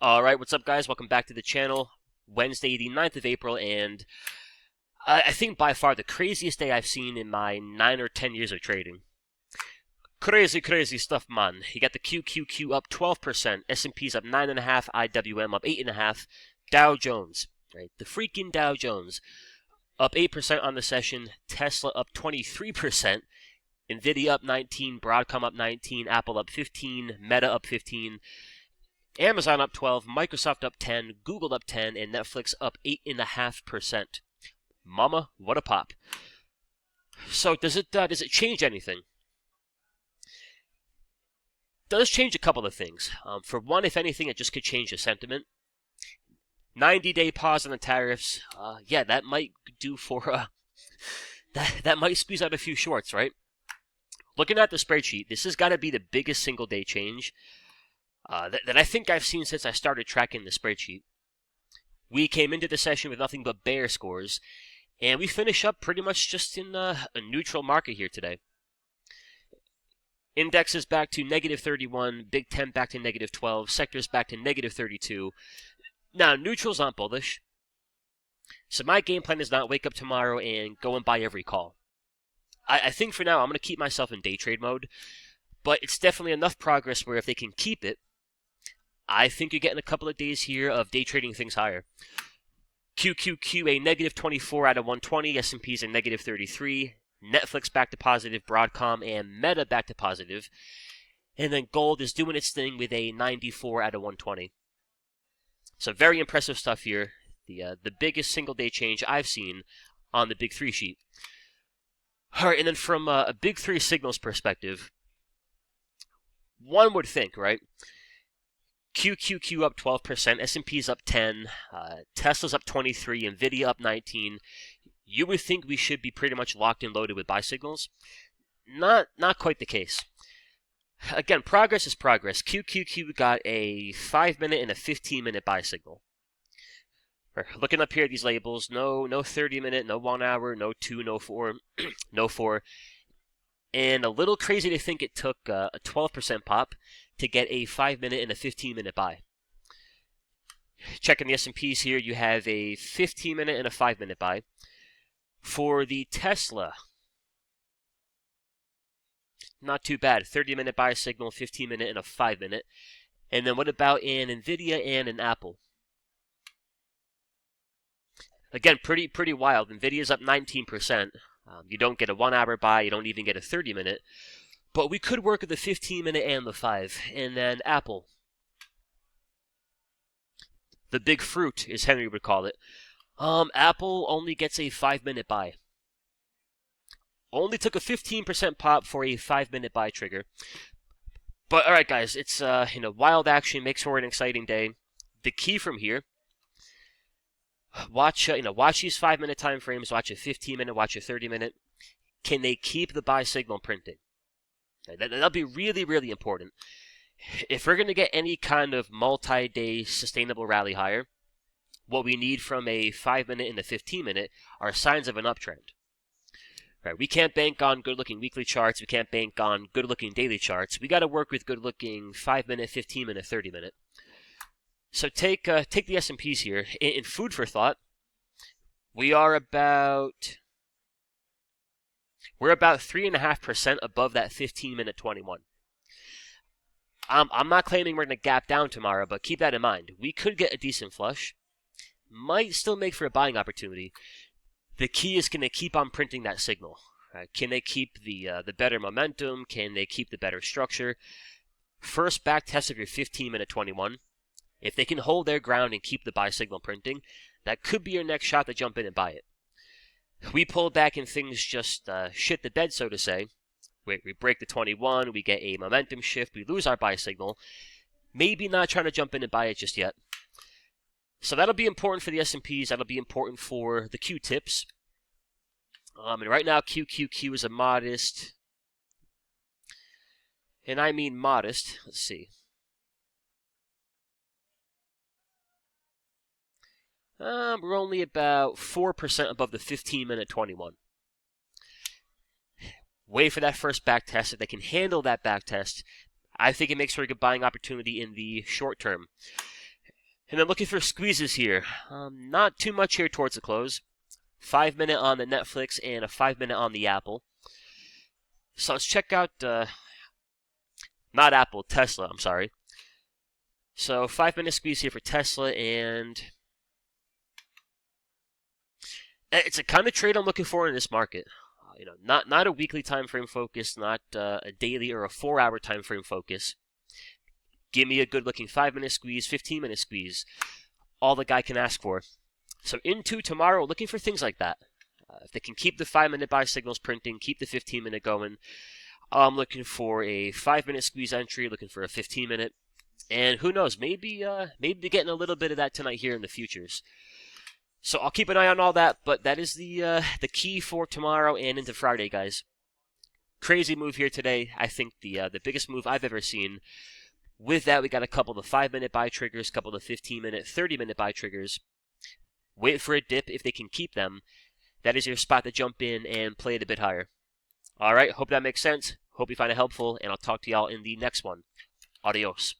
Alright, what's up guys? Welcome back to the channel. Wednesday the 9th of April, and I think by far the craziest day I've seen in my 9 or 10 years of trading. Crazy stuff, man. You got the QQQ up 12%, S&P's up 9.5%, IWM up 8.5%, Dow Jones, right? The freaking Dow Jones up 8% on the session, Tesla up 23%, Nvidia up 19%, Broadcom up 19%, Apple up 15%, Meta up 15%, Amazon up 12%, Microsoft up 10%, Google up 10%, and Netflix up 8.5%. Mama, what a pop. So does it change anything? It does change a couple of things. For one, if anything, it just could change the sentiment. 90-day pause on the tariffs. Yeah, that might do for that might squeeze out a few shorts, right? Looking at the spreadsheet, this has got to be the biggest single day change that I think I've seen since I started tracking the spreadsheet. We came into the session with nothing but bear scores, and we finish up pretty much just in a neutral market here today. Indexes back to negative 31, Big 10 back to negative 12, sectors back to negative 32. Now, neutral's not bullish, so my game plan is not wake up tomorrow and go and buy every call. I think for now I'm going to keep myself in day trade mode, but it's definitely enough progress where if they can keep it, I think you're getting a couple of days here of day trading things higher. QQQ a negative 24 out of 120, S&P's a negative 33, Netflix back to positive, Broadcom and Meta back to positive, and then gold is doing its thing with a 94 out of 120. So very impressive stuff here. The biggest single day change I've seen on the Big 3 sheet. Alright, and then from a Big 3 signals perspective, one would think, right? QQQ up 12%, S&P's up 10%, Tesla's up 23%, Nvidia up 19%. You would think we should be pretty much locked and loaded with buy signals. Not quite the case. Again, progress is progress. QQQ got a 5-minute and a 15-minute buy signal. Looking up here at these labels, no 30-minute, no 1 hour, no 2, no 4, no 4. And a little crazy to think it took a 12% pop to get a 5-minute and a 15-minute buy. Checking the S&Ps here, you have a 15-minute and a 5-minute buy. For the Tesla, not too bad. 30-minute buy signal, 15-minute, and a 5-minute. And then what about an Nvidia and an Apple? Again, pretty wild. Nvidia's up 19%. You don't get a 1 hour buy, you don't even get a 30-minute. But we could work with the 15-minute and the 5. And then Apple. The big fruit, as Henry would call it. Apple only gets a 5-minute buy. Only took a 15% pop for a 5-minute buy trigger. But alright guys, it's wild action, makes for an exciting day. The key from here, watch these 5-minute time frames, watch a 15-minute, watch a 30-minute. Can they keep the buy signal printing? That'll be really important. If we're going to get any kind of multi-day sustainable rally higher, what we need from a 5-minute and a 15-minute are signs of an uptrend. Right, we can't bank on good-looking weekly charts. We can't bank on good-looking daily charts. We got to work with good-looking 5-minute, 15-minute, 30-minute. So take the S&Ps here. In food for thought, we're about 3.5% above that 15-minute 21. I'm not claiming we're going to gap down tomorrow, but keep that in mind. We could get a decent flush. Might still make for a buying opportunity. The key is, can they keep on printing that signal? Can they keep the better momentum? Can they keep the better structure? First back test of your 15-minute 21. If they can hold their ground and keep the buy signal printing, that could be your next shot to jump in and buy it. We pull back and things just shit the bed, so to say. We break the 21, we get a momentum shift, we lose our buy signal. Maybe not trying to jump in and buy it just yet. So that'll be important for the S&Ps. That'll be important for the Q-tips. And right now, QQQ is a modest, and I mean modest. Let's see. We're only about 4% above the 15-minute 21. Wait for that first back test. If they can handle that back test, I think it makes for a good buying opportunity in the short term. And then looking for squeezes here. Not too much here towards the close. 5-minute on the Netflix and a 5-minute on the Apple. So let's check out, not Apple, Tesla, I'm sorry. So 5-minute squeeze here for Tesla, and it's a kind of trade I'm looking for in this market. Not a weekly time frame focus, not a daily or a 4-hour time frame focus. Give me a good looking 5-minute squeeze, 15-minute squeeze. All the guy can ask for. So into tomorrow, looking for things like that. If they can keep the 5-minute buy signals printing, keep the 15-minute going. I'm looking for a 5-minute squeeze entry, looking for a 15-minute. And who knows, maybe getting a little bit of that tonight here in the futures. So I'll keep an eye on all that, but that is the key for tomorrow and into Friday, guys. Crazy move here today. I think the biggest move I've ever seen. With that, we got a couple of 5-minute buy triggers, a couple of 15-minute, 30-minute buy triggers. Wait for a dip if they can keep them. That is your spot to jump in and play it a bit higher. All right, hope that makes sense. Hope you find it helpful, and I'll talk to y'all in the next one. Adios.